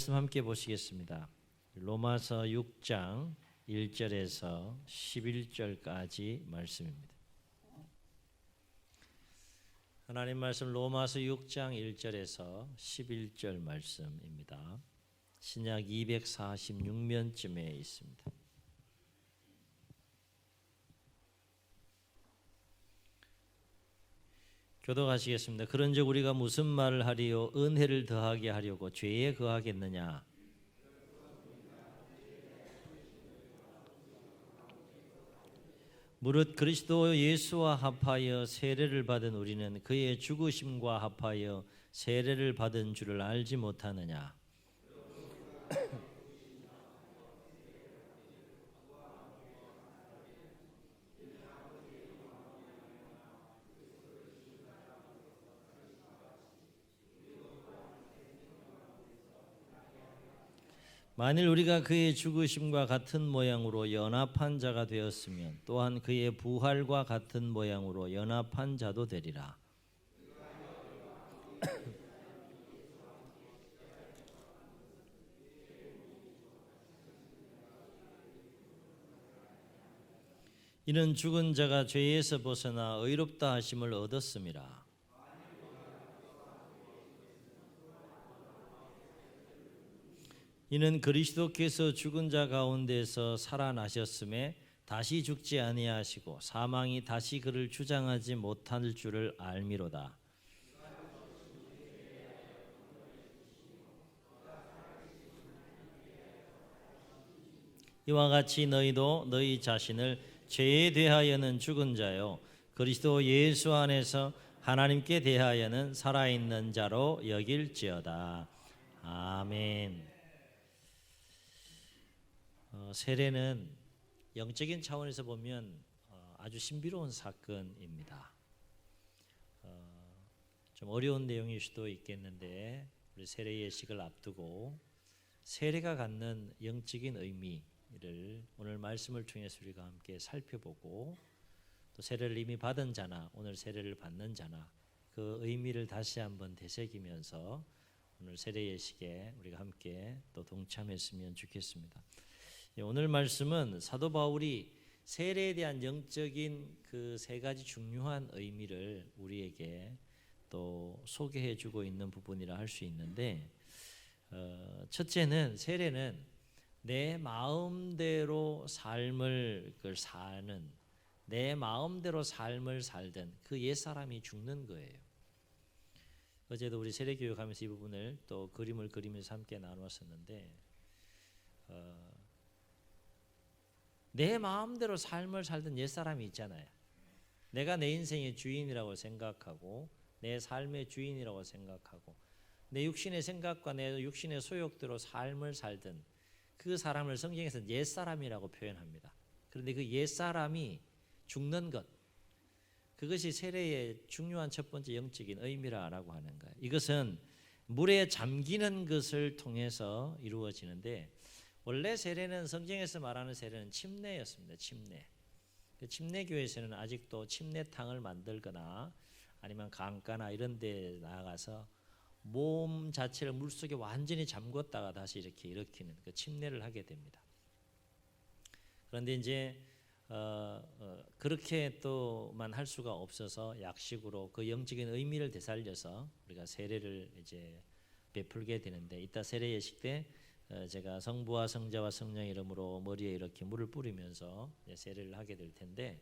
말씀 함께 보시겠습니다. 로마서 6장 1절에서 11절까지 말씀입니다. 하나님 말씀 로마서 6장 1절에서 11절 말씀입니다. 신약 246면쯤에 있습니다. 교독하시겠습니다. 그런즉 우리가 무슨 말을 하리요? 은혜를 더하게 하려고 죄에 거하겠느냐? 무릇 그리스도 예수와 합하여 세례를 받은 우리는 그의 죽으심과 합하여 세례를 받은 줄을 알지 못하느냐? 만일 우리가 그의 죽으심과 같은 모양으로 연합한 자가 되었으면 또한 그의 부활과 같은 모양으로 연합한 자도 되리라. 이는 죽은 자가 죄에서 벗어나 의롭다 하심을 얻었음이라. 이는 그리스도께서 죽은 자 가운데서 살아나셨음에 다시 죽지 아니하시고 사망이 다시 그를 주장하지 못할 줄을 알미로다. 이와 같이 너희도 너희 자신을 죄에 대하여는 죽은 자요 그리스도 예수 안에서 하나님께 대하여는 살아있는 자로 여길지어다. 아멘. 세례는 영적인 차원에서 보면 아주 신비로운 사건입니다. 좀 어려운 내용일 수도 있겠는데 우리 세례 예식을 앞두고 세례가 갖는 영적인 의미를 오늘 말씀을 통해서 우리가 함께 살펴보고 또 세례를 이미 받은 자나 오늘 세례를 받는 자나 그 의미를 다시 한번 되새기면서 오늘 세례 예식에 우리가 함께 또 동참했으면 좋겠습니다. 오늘 말씀은 사도 바울이 세례에 대한 영적인 그 세 가지 중요한 의미를 우리에게 또 소개해 주고 있는 부분이라 할 수 있는데 첫째는 세례는 내 마음대로 삶을 사는 내 마음대로 삶을 살던 그 옛사람이 죽는 거예요. 어제도 우리 세례 교육하면서 이 부분을 또 그림을 그리면서 함께 나누었었는데 내 마음대로 삶을 살던 옛사람이 있잖아요. 내가 내 인생의 주인이라고 생각하고 내 삶의 주인이라고 생각하고 내 육신의 생각과 내 육신의 소욕대로 삶을 살던 그 사람을 성경에서 옛사람이라고 표현합니다. 그런데 그 옛사람이 죽는 것, 그것이 세례의 중요한 첫 번째 영적인 의미라고 하는 거예요. 이것은 물에 잠기는 것을 통해서 이루어지는데 원래 세례는 성경에서 말하는 세례는 침례였습니다. 침례교회에서는 아직도 침례탕을 만들거나 아니면 강가나 이런 데 나가서 몸 자체를 물속에 완전히 잠궜다가 다시 이렇게 일으키는 그 침례를 하게 됩니다. 그런데 이제 그렇게 또만 할 수가 없어서 약식으로 그 영적인 의미를 되살려서 우리가 세례를 이제 베풀게 되는데 이따 세례 예식 때 제가 성부와 성자와 성령 이름으로 머리에 이렇게 물을 뿌리면서 세례를 하게 될 텐데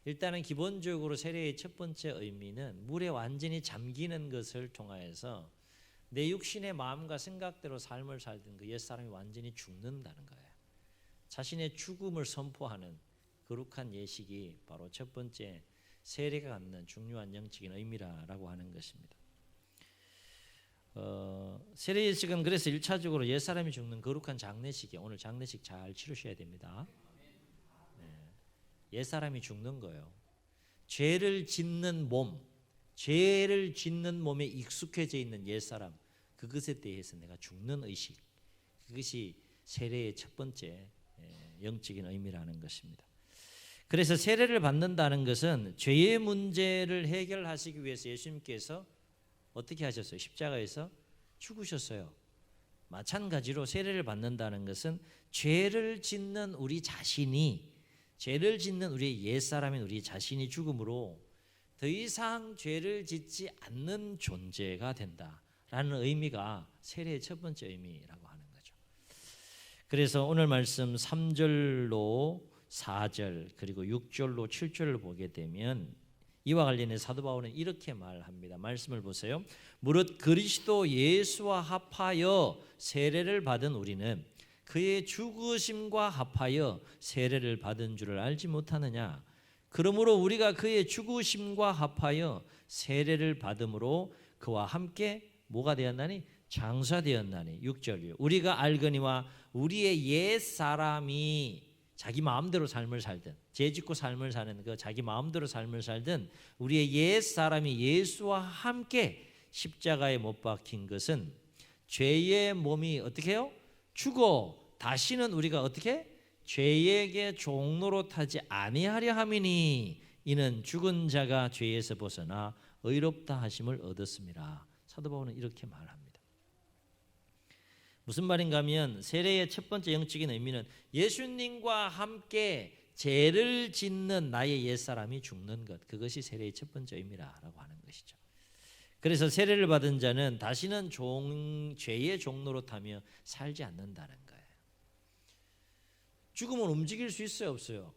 일단은 기본적으로 세례의 첫 번째 의미는 물에 완전히 잠기는 것을 통하여서 내 육신의 마음과 생각대로 삶을 살던 그 옛사람이 완전히 죽는다는 거예요. 자신의 죽음을 선포하는 거룩한 예식이 바로 첫 번째 세례가 갖는 중요한 영적인 의미라고 하는 것입니다. 세례 예식은 그래서 1차적으로 옛사람이 죽는 거룩한 장례식이에요. 오늘 장례식 잘 치르셔야 됩니다. 옛사람이 죽는 거예요. 죄를 짓는 몸에 익숙해져 있는 옛사람, 그것에 대해서 내가 죽는 의식, 그것이 세례의 첫 번째 영적인 의미라는 것입니다. 그래서 세례를 받는다는 것은 죄의 문제를 해결하시기 위해서 예수님께서 어떻게 하셨어요? 십자가에서 죽으셨어요. 마찬가지로 세례를 받는다는 것은 죄를 짓는 우리 자신이, 죄를 짓는 우리의 옛사람인 우리 자신이 죽음으로 더 이상 죄를 짓지 않는 존재가 된다라는 의미가 세례의 첫 번째 의미라고 하는 거죠. 그래서 오늘 말씀 3절로 4절 그리고 6절로 7절을 보게 되면 이와 관련해 사도 바울은 이렇게 말합니다. 말씀을 보세요. 무릇 그리스도 예수와 합하여 세례를 받은 우리는 그의 죽으심과 합하여 세례를 받은 줄을 알지 못하느냐. 그러므로 우리가 그의 죽으심과 합하여 세례를 받음으로 그와 함께 뭐가 되었나니? 장사되었나니. 6절이요. 우리가 알거니와 우리의 옛 사람이 자기 마음대로 삶을 살든 죄짓고 삶을 사는 그 자기 마음대로 삶을 살든 우리의 옛 사람이 예수와 함께 십자가에 못 박힌 것은 죄의 몸이 어떻게 해요? 죽어 다시는 우리가 어떻게? 죄에게 종노릇하지 아니하려 함이니 이는 죽은 자가 죄에서 벗어나 의롭다 하심을 얻었습니다. 사도 바울은 이렇게 말합니다. 무슨 말인가 하면 세례의 첫 번째 영적인 의미는 예수님과 함께 죄를 짓는 나의 옛사람이 죽는 것, 그것이 세례의 첫 번째 의미라고 하는 것이죠. 그래서 세례를 받은 자는 다시는 죄의 종노릇하며 살지 않는다는 거예요. 죽으면 움직일 수 있어요, 없어요?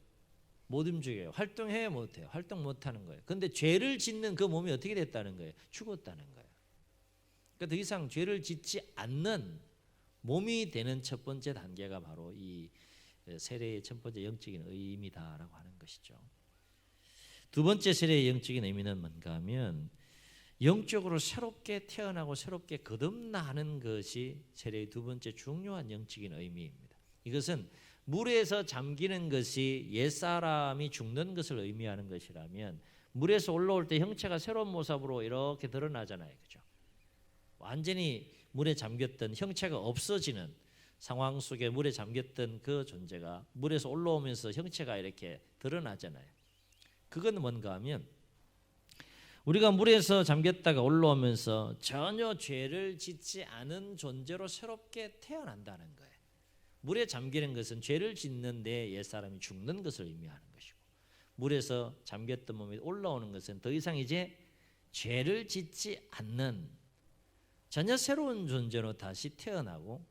못 움직여요. 활동해야 못해요. 활동 못하는 거예요. 그런데 죄를 짓는 그 몸이 어떻게 됐다는 거예요? 죽었다는 거예요. 그러니까 더 이상 죄를 짓지 않는 몸이 되는 첫 번째 단계가 바로 이 세례의 첫 번째 영적인 의미다라고 하는 것이죠. 두 번째 세례의 영적인 의미는 뭔가 하면 영적으로 새롭게 태어나고 새롭게 거듭나는 것이 세례의 두 번째 중요한 영적인 의미입니다. 이것은 물에서 잠기는 것이 옛사람이 죽는 것을 의미하는 것이라면 물에서 올라올 때 형체가 새로운 모습으로 이렇게 드러나잖아요. 그죠? 완전히 물에 잠겼던 형체가 없어지는 상황 속에 물에 잠겼던 그 존재가 물에서 올라오면서 형체가 이렇게 드러나잖아요. 그건 뭔가 하면 우리가 물에서 잠겼다가 올라오면서 전혀 죄를 짓지 않은 존재로 새롭게 태어난다는 거예요. 물에 잠기는 것은 죄를 짓는 내 옛사람이 죽는 것을 의미하는 것이고 물에서 잠겼던 몸이 올라오는 것은 더 이상 이제 죄를 짓지 않는 전혀 새로운 존재로 다시 태어나고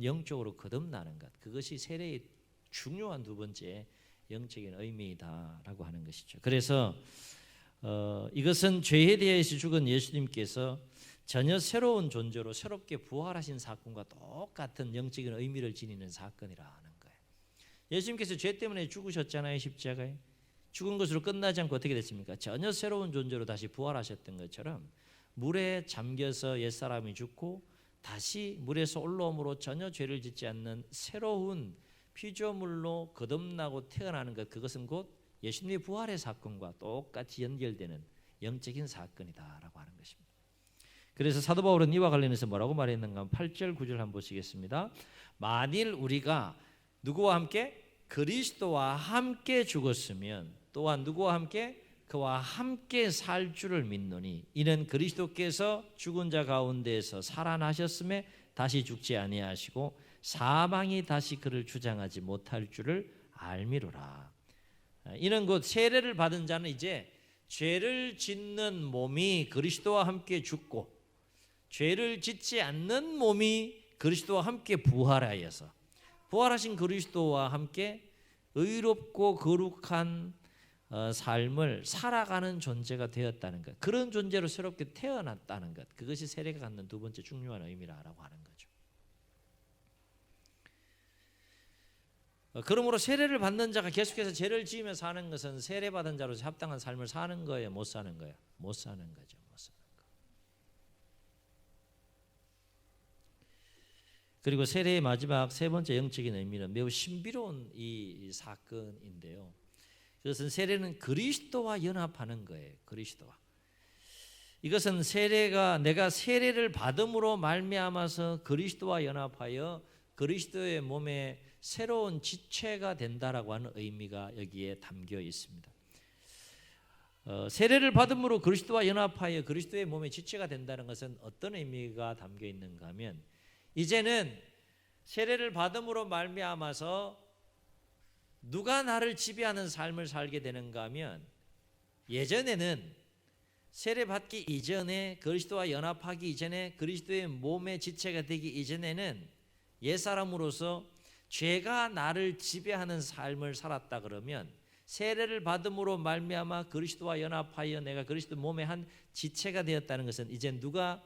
영적으로 거듭나는 것, 그것이 세례의 중요한 두 번째 영적인 의미이다라고 하는 것이죠. 그래서 이것은 죄에 대해서 죽은 예수님께서 전혀 새로운 존재로 새롭게 부활하신 사건과 똑같은 영적인 의미를 지니는 사건이라는 거예요. 예수님께서 죄 때문에 죽으셨잖아요, 십자가에. 죽은 것으로 끝나지 않고 어떻게 됐습니까? 전혀 새로운 존재로 다시 부활하셨던 것처럼 물에 잠겨서 옛사람이 죽고 다시 물에서 올라옴으로 전혀 죄를 짓지 않는 새로운 피조물로 거듭나고 태어나는 것, 그것은 곧 예수님의 부활의 사건과 똑같이 연결되는 영적인 사건이다라고 하는 것입니다. 그래서 사도 바울은 이와 관련해서 뭐라고 말했는가? 8절 9절 한번 보시겠습니다. 만일 우리가 누구와 함께? 그리스도와 함께 죽었으면 또한 누구와 함께? 그와 함께 살 줄을 믿노니 이는 그리스도께서 죽은 자 가운데에서 살아나셨음에 다시 죽지 아니하시고 사망이 다시 그를 주장하지 못할 줄을 알미로라. 이는 곧 세례를 받은 자는 이제 죄를 짓는 몸이 그리스도와 함께 죽고 죄를 짓지 않는 몸이 그리스도와 함께 부활하여서 부활하신 그리스도와 함께 의롭고 거룩한 삶을 살아가는 존재가 되었다는 것, 그런 존재로 새롭게 태어났다는 것, 그것이 세례가 갖는 두 번째 중요한 의미라고 하는 거죠. 그러므로 세례를 받는 자가 계속해서 죄를 지으며 사는 것은 세례받은 자로서 합당한 삶을 사는 거예요, 못 사는 거예요? 못 사는 거죠. 못 사는 거. 그리고 세례의 마지막 세 번째 영적인 의미는 매우 신비로운 이 사건인데요. 그것은 세례는 그리스도와 연합하는 거예요. 그리스도와. 이것은 세례가 내가 세례를 받음으로 말미암아서 그리스도와 연합하여 그리스도의 몸에 새로운 지체가 된다라고 하는 의미가 여기에 담겨 있습니다. 세례를 받음으로 그리스도와 연합하여 그리스도의 몸에 지체가 된다는 것은 어떤 의미가 담겨 있는가 하면 이제는 세례를 받음으로 말미암아서 누가 나를 지배하는 삶을 살게 되는가 하면, 예전에는 세례받기 이전에, 그리스도와 연합하기 이전에, 그리스도의 몸의 지체가 되기 이전에는 옛사람으로서 죄가 나를 지배하는 삶을 살았다 그러면, 세례를 받음으로 말미암아 그리스도와 연합하여 내가 그리스도 몸의 한 지체가 되었다는 것은 이제 누가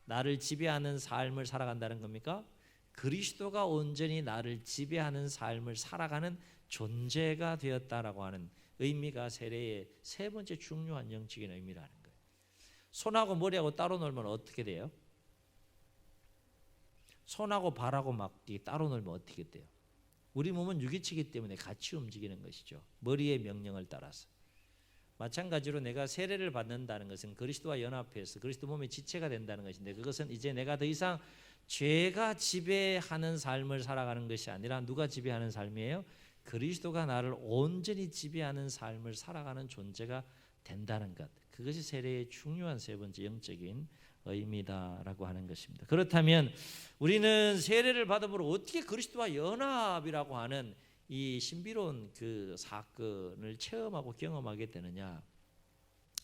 나를 지배하는 삶을 살아간다는 겁니까? 그리스도가 온전히 나를 지배하는 삶을 살아가는 존재가 되었다라고 하는 의미가 세례의 세 번째 중요한 영적인 의미라는 거예요. 손하고 머리하고 따로 놀면 어떻게 돼요? 손하고 발하고 막 따로 놀면 어떻게 돼요? 우리 몸은 유기체이기 때문에 같이 움직이는 것이죠. 머리의 명령을 따라서. 마찬가지로 내가 세례를 받는다는 것은 그리스도와 연합해서 그리스도 몸의 지체가 된다는 것인데, 그것은 이제 내가 더 이상 죄가 지배하는 삶을 살아가는 것이 아니라 누가 지배하는 삶이에요? 그리스도가 나를 온전히 지배하는 삶을 살아가는 존재가 된다는 것. 그것이 세례의 중요한 세 번째 영적인 의미다라고 하는 것입니다. 그렇다면 우리는 세례를 받음으로 어떻게 그리스도와 연합이라고 하는 이 신비로운 그 사건을 체험하고 경험하게 되느냐?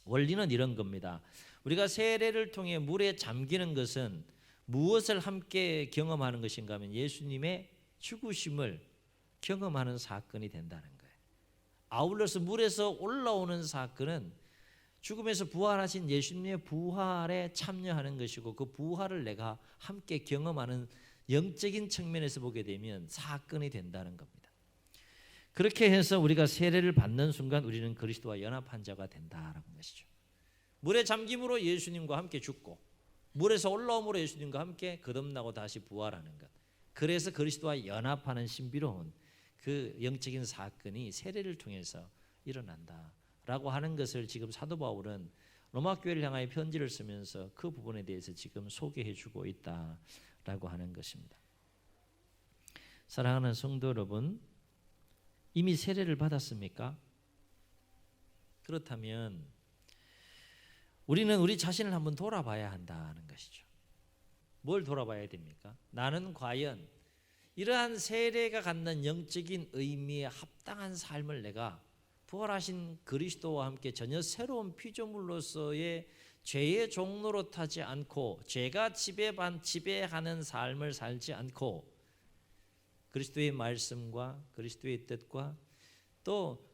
원리는 이런 겁니다. 우리가 세례를 통해 물에 잠기는 것은 무엇을 함께 경험하는 것인가 하면 예수님의 죽으심을 경험하는 사건이 된다는 거예요. 아울러서 물에서 올라오는 사건은 죽음에서 부활하신 예수님의 부활에 참여하는 것이고, 그 부활을 내가 함께 경험하는 영적인 측면에서 보게 되면 사건이 된다는 겁니다. 그렇게 해서 우리가 세례를 받는 순간 우리는 그리스도와 연합한 자가 된다라는 것이죠. 물에 잠김으로 예수님과 함께 죽고, 물에서 올라옴으로 예수님과 함께 거듭나고 다시 부활하는 것. 그래서 그리스도와 연합하는 신비로운 그 영적인 사건이 세례를 통해서 일어난다라고 하는 것을 지금 사도 바울은 로마 교회를 향하여 편지를 쓰면서 그 부분에 대해서 지금 소개해주고 있다라고 하는 것입니다. 사랑하는 성도 여러분, 이미 세례를 받았습니까? 그렇다면 우리는 우리 자신을 한번 돌아봐야 한다는 것이죠. 뭘 돌아봐야 됩니까? 나는 과연 이러한 세례가 갖는 영적인 의미에 합당한 삶을 내가 부활하신 그리스도와 함께 전혀 새로운 피조물로서의 죄의 종로로 타지 않고, 죄가 지배하는 삶을 살지 않고, 그리스도의 말씀과 그리스도의 뜻과 또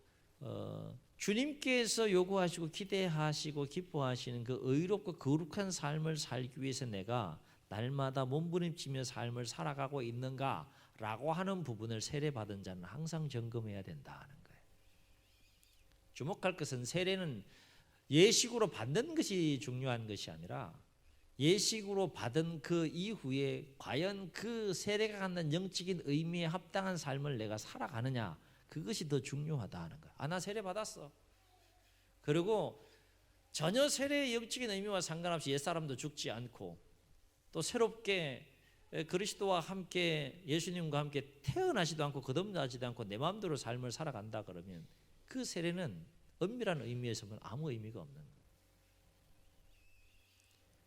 주님께서 요구하시고 기대하시고 기뻐하시는 그 의롭고 거룩한 삶을 살기 위해서 내가 날마다 몸부림치며 삶을 살아가고 있는가라고 하는 부분을 세례받은 자는 항상 점검해야 된다는 거예요. 주목할 것은 세례는 예식으로 받는 것이 중요한 것이 아니라 예식으로 받은 그 이후에 과연 그 세례가 갖는 영적인 의미에 합당한 삶을 내가 살아가느냐, 그것이 더 중요하다는 거예요. 나 세례 받았어. 그리고 전혀 세례의 영적인 의미와 상관없이 옛사람도 죽지 않고 또 새롭게 그리스도와 함께 예수님과 함께 태어나지도 않고 거듭나지도 않고 내 마음대로 삶을 살아간다 그러면 그 세례는 엄밀한 의미에서는 아무 의미가 없는 거예요.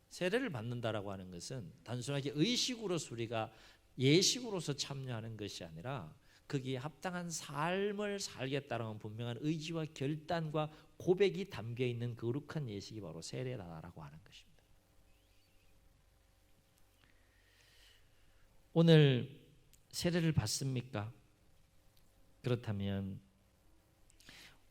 세례를 받는다라고 하는 것은 단순하게 의식으로서 우리가 예식으로서 참여하는 것이 아니라 거기에 합당한 삶을 살겠다는 분명한 의지와 결단과 고백이 담겨 있는 거룩한 예식이 바로 세례다라고 하는 것입니다. 오늘 세례를 받습니까? 그렇다면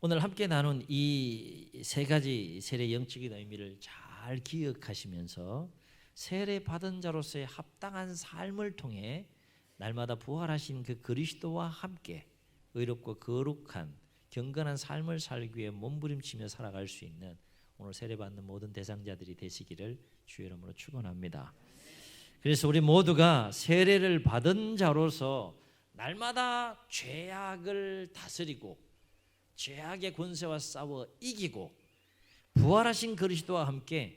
오늘 함께 나눈 이 세 가지 세례 영적인 의미를 잘 기억하시면서 세례 받은 자로서의 합당한 삶을 통해 날마다 부활하신 그 그리스도와 함께 의롭고 거룩한 경건한 삶을 살기 위해 몸부림치며 살아갈 수 있는 오늘 세례받는 모든 대상자들이 되시기를 주의 이름으로 축원합니다. 그래서 우리 모두가 세례를 받은 자로서 날마다 죄악을 다스리고 죄악의 권세와 싸워 이기고 부활하신 그리스도와 함께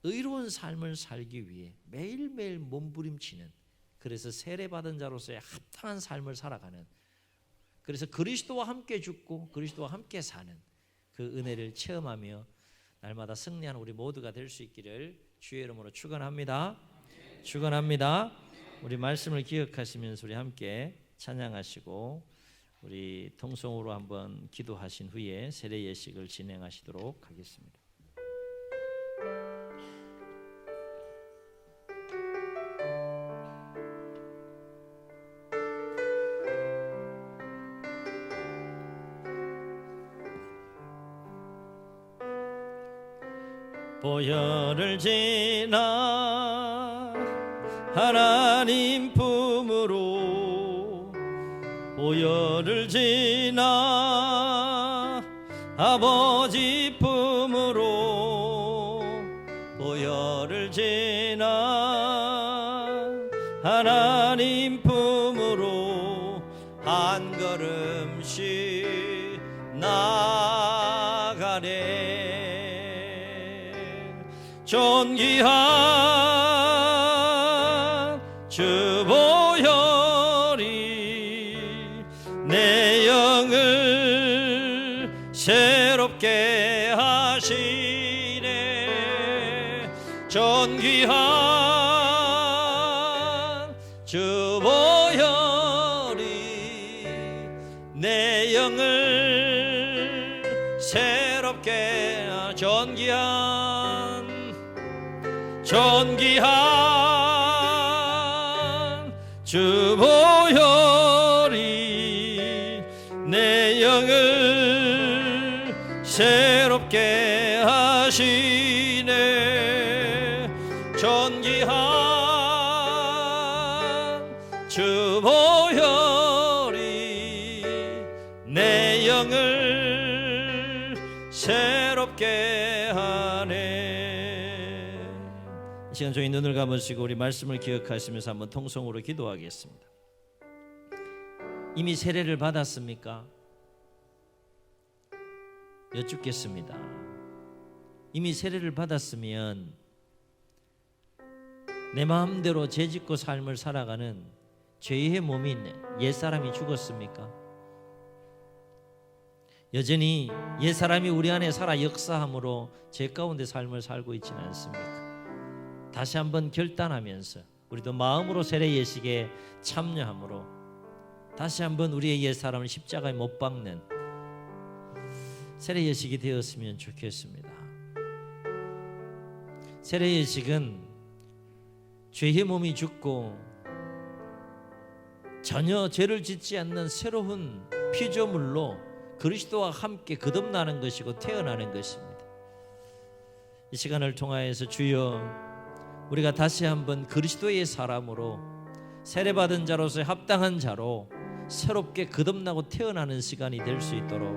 의로운 삶을 살기 위해 매일매일 몸부림치는, 그래서 세례받은 자로서의 합당한 삶을 살아가는, 그래서 그리스도와 함께 죽고 그리스도와 함께 사는 그 은혜를 체험하며 날마다 승리하는 우리 모두가 될 수 있기를 주의 이름으로 축원합니다. 축원합니다. 우리 말씀을 기억하시면서 우리 함께 찬양하시고 우리 통성으로 한번 기도하신 후에 세례 예식을 진행하시도록 하겠습니다. 보혈을 지나 하나님 품으로 보혈을 지나 아버지 품으로 보혈을 지나 하나님 품으로 한 걸음씩 나가네. 존귀한 주 보혈이 내 영을 새롭게 하시네. 존귀한 주 보혈이 내 영을 새롭게 존귀한 주 보혈이 내 영을 새롭게 하시네. 존귀한 주 보혈이 내 영을 새롭게 하네. 이 시간 저희 눈을 감으시고 우리 말씀을 기억하시면서 한번 통성으로 기도하겠습니다. 이미 세례를 받았습니까? 여쭙겠습니다. 이미 세례를 받았으면 내 마음대로 죄짓고 삶을 살아가는 죄의 몸인 옛사람이 죽었습니까? 여전히 옛사람이 우리 안에 살아 역사함으로 죄 가운데 삶을 살고 있지는 않습니까? 다시 한번 결단하면서 우리도 마음으로 세례 예식에 참여함으로 다시 한번 우리의 옛사람을 십자가에 못 박는 세례 예식이 되었으면 좋겠습니다. 세례 예식은 죄의 몸이 죽고 전혀 죄를 짓지 않는 새로운 피조물로 그리스도와 함께 거듭나는 것이고 태어나는 것입니다. 이 시간을 통하여서 주여 우리가 다시 한번 그리스도의 사람으로 세례받은 자로서 합당한 자로 새롭게 거듭나고 태어나는 시간이 될 수 있도록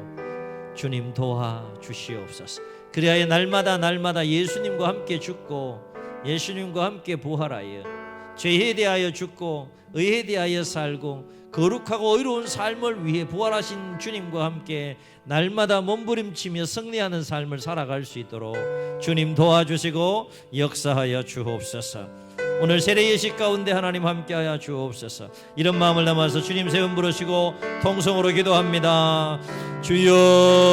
주님 도와주시옵소서. 그리하여 날마다 예수님과 함께 죽고 예수님과 함께 부활하여 죄에 대하여 죽고 의에 대하여 살고 거룩하고 의로운 삶을 위해 부활하신 주님과 함께 날마다 몸부림치며 승리하는 삶을 살아갈 수 있도록 주님 도와주시고 역사하여 주옵소서. 오늘 세례 예식 가운데 하나님 함께하여 주옵소서. 이런 마음을 담아서 주님 세움 부르시고 통성으로 기도합니다. 주여